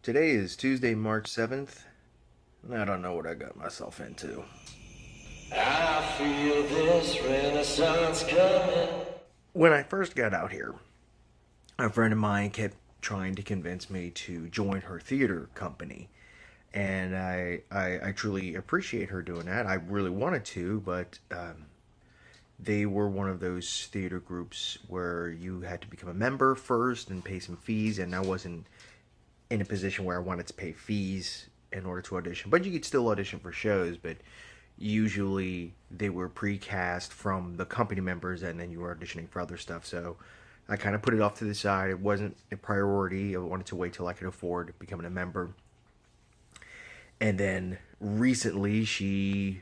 Today is Tuesday, March 7th, and I don't know what I got myself into. I feel this renaissance coming. When I first got out here, a friend of mine kept trying to convince me to join her theater company. And I truly appreciate her doing that. I really wanted to, but they were one of those theater groups where you had to become a member first and pay some fees, and I wasn't in a position where I wanted to pay fees in order to audition. But you could still audition for shows, but usually they were precast from the company members, and then you were auditioning for other stuff. So I kind of put it off to the side. It wasn't a priority. I wanted to wait till I could afford becoming a member. And then recently she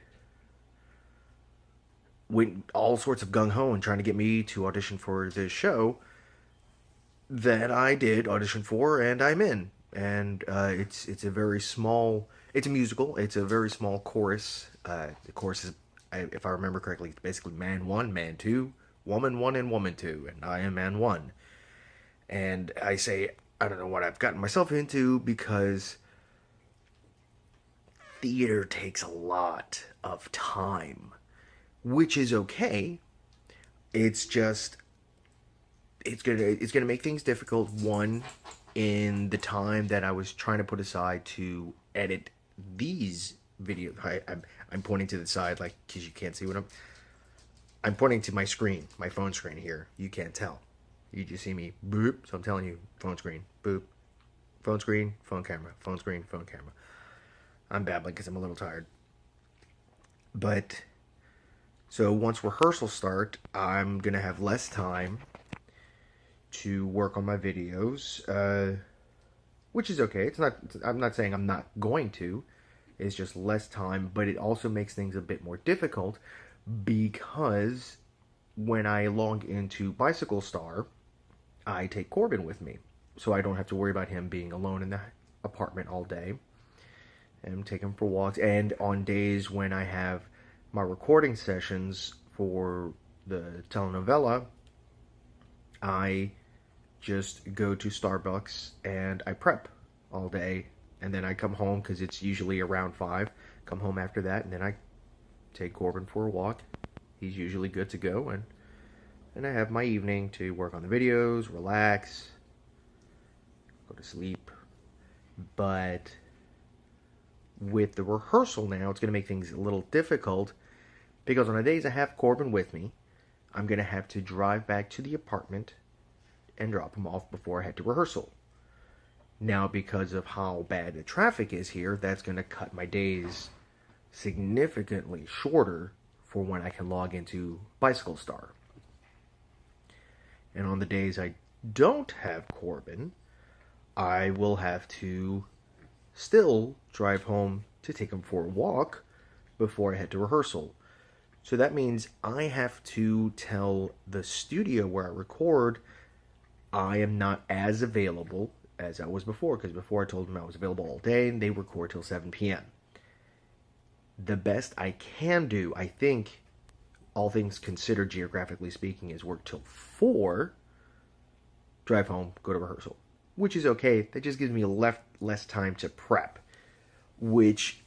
went all sorts of gung ho and trying to get me to audition for this show that I did audition for, and I'm in. And it's a very small. It's a musical. It's a very small chorus. The chorus is, if I remember correctly, it's basically man one, man two, woman one, and woman two, and I am man one. And I say I don't know what I've gotten myself into because theater takes a lot of time, which is okay. It's just it's gonna make things difficult. One, in the time that I was trying to put aside to edit these videos. I'm pointing to the side, like, because you can't see what I'm pointing to my screen, my phone screen here. You can't tell. You just see me boop. So I'm telling you, phone screen, boop, phone screen, phone camera, phone screen, phone camera. I'm babbling because I'm a little tired. But so once rehearsals start, I'm gonna have less time to work on my videos, which is okay. It's not. I'm not saying I'm not going to. It's just less time, but it also makes things a bit more difficult because when I log into Bicycle Star, I take Corbin with me, so I don't have to worry about him being alone in the apartment all day. And take him for walks. And on days when I have my recording sessions for the telenovela, I just go to Starbucks and I prep all day, and then I come home because it's usually around 5. Come home after that, and then I take Corbin for a walk. He's usually good to go, and I have my evening to work on the videos, relax, go to sleep. But with the rehearsal now, it's going to make things a little difficult because on the days I have Corbin with me, I'm going to have to drive back to the apartment and drop him off before I head to rehearsal. Now, because of how bad the traffic is here, that's going to cut my days significantly shorter for when I can log into Bicycle Star. And on the days I don't have Corbin, I will have to still drive home to take him for a walk before I head to rehearsal. So that means I have to tell the studio where I record I am not as available as I was before, because before I told them I was available all day and they record till 7 p.m. The best I can do, I think, all things considered, geographically speaking, is work till 4, drive home, go to rehearsal, which is okay. That just gives me less time to prep, which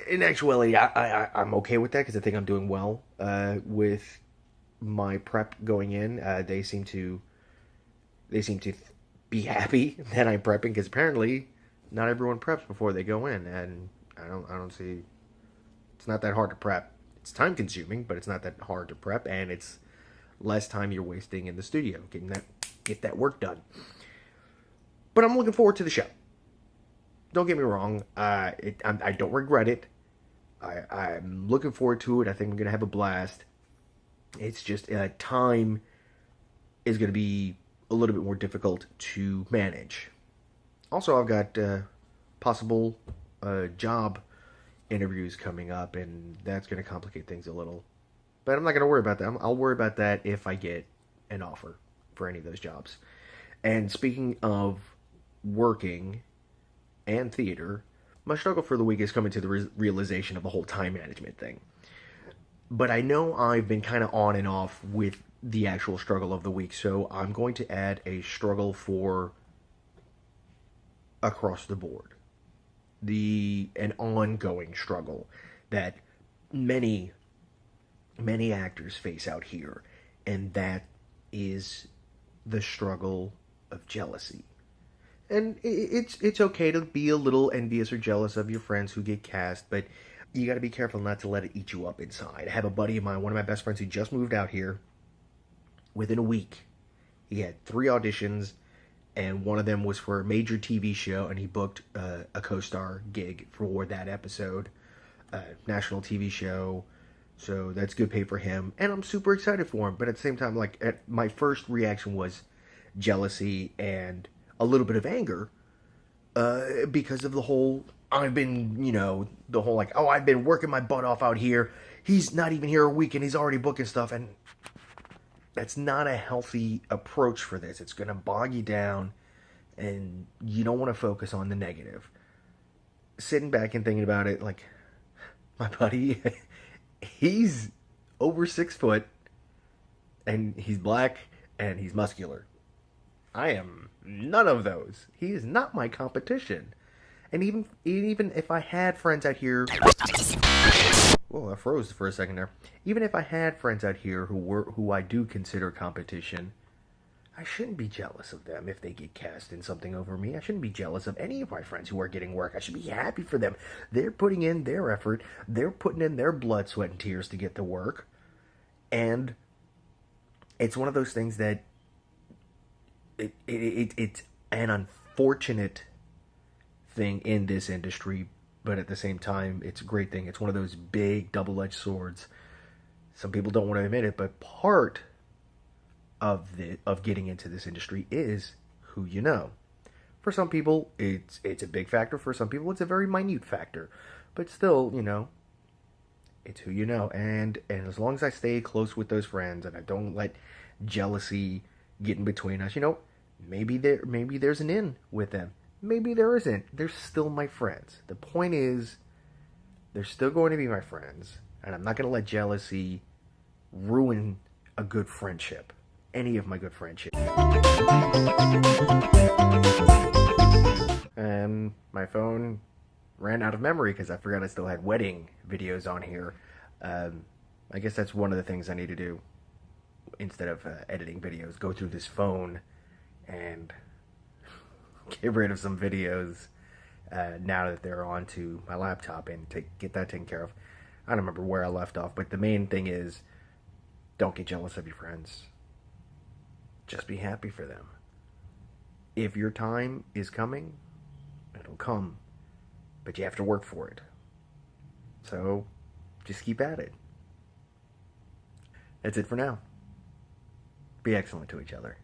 in actuality I'm okay with that because I think I'm doing well with my prep going in. They seem to be happy that I'm prepping because apparently not everyone preps before they go in, and I don't see. It's not that hard to prep. It's time consuming, but it's not that hard to prep, and it's less time you're wasting in the studio get that work done. But I'm looking forward to the show. Don't get me wrong. I don't regret it. I'm looking forward to it. I think I'm going to have a blast. It's just time is going to be a little bit more difficult to manage. Also, I've got possible job interviews coming up, and that's going to complicate things a little. But I'm not going to worry about that. I'll worry about that if I get an offer for any of those jobs. And speaking of working and theater, my struggle for the week is coming to the realization of the whole time management thing. But I know I've been kind of on and off with the actual struggle of the week, so I'm going to add a struggle for across the board. An ongoing struggle that many actors face out here, and that is the struggle of jealousy. And it's okay to be a little envious or jealous of your friends who get cast, but you got to be careful not to let it eat you up inside. I have a buddy of mine, one of my best friends, who just moved out here. Within a week, he had 3 auditions, and one of them was for a major TV show, and he booked a co-star gig for that episode, national TV show. So that's good pay for him, and I'm super excited for him. But at the same time, like, my first reaction was jealousy and a little bit of anger, because of the whole, I've been, the whole, like, oh, I've been working my butt off out here. He's not even here a week and he's already booking stuff. And that's not a healthy approach for this. It's going to bog you down, and you don't want to focus on the negative. Sitting back and thinking about it, like, my buddy, he's over 6 foot, and he's black, and he's muscular. I am none of those. He is not my competition. And even if I had friends out here, whoa, I froze for a second there. Even if I had friends out here who I do consider competition, I shouldn't be jealous of them if they get cast in something over me. I shouldn't be jealous of any of my friends who are getting work. I should be happy for them. They're putting in their effort. They're putting in their blood, sweat, and tears to get the work. And it's one of those things that it's an unfortunate thing in this industry, but at the same time, it's a great thing. It's one of those big double-edged swords. Some people don't want to admit it, but part of getting into this industry is who you know. For some people, it's a big factor. For some people, it's a very minute factor. But still, it's who you know. And as long as I stay close with those friends and I don't let jealousy get in between us, maybe there's an in with them. Maybe there isn't. They're still my friends. The point is, they're still going to be my friends, and I'm not going to let jealousy ruin a good friendship. Any of my good friendships. And my phone ran out of memory because I forgot I still had wedding videos on here. I guess that's one of the things I need to do instead of editing videos. Go through this phone and get rid of some videos now that they're onto my laptop, and to get that taken care of. I don't remember where I left off, but the main thing is, don't get jealous of your friends. Just be happy for them. If your time is coming, it'll come, but you have to work for it. So just keep at it. That's it for now. Be excellent to each other.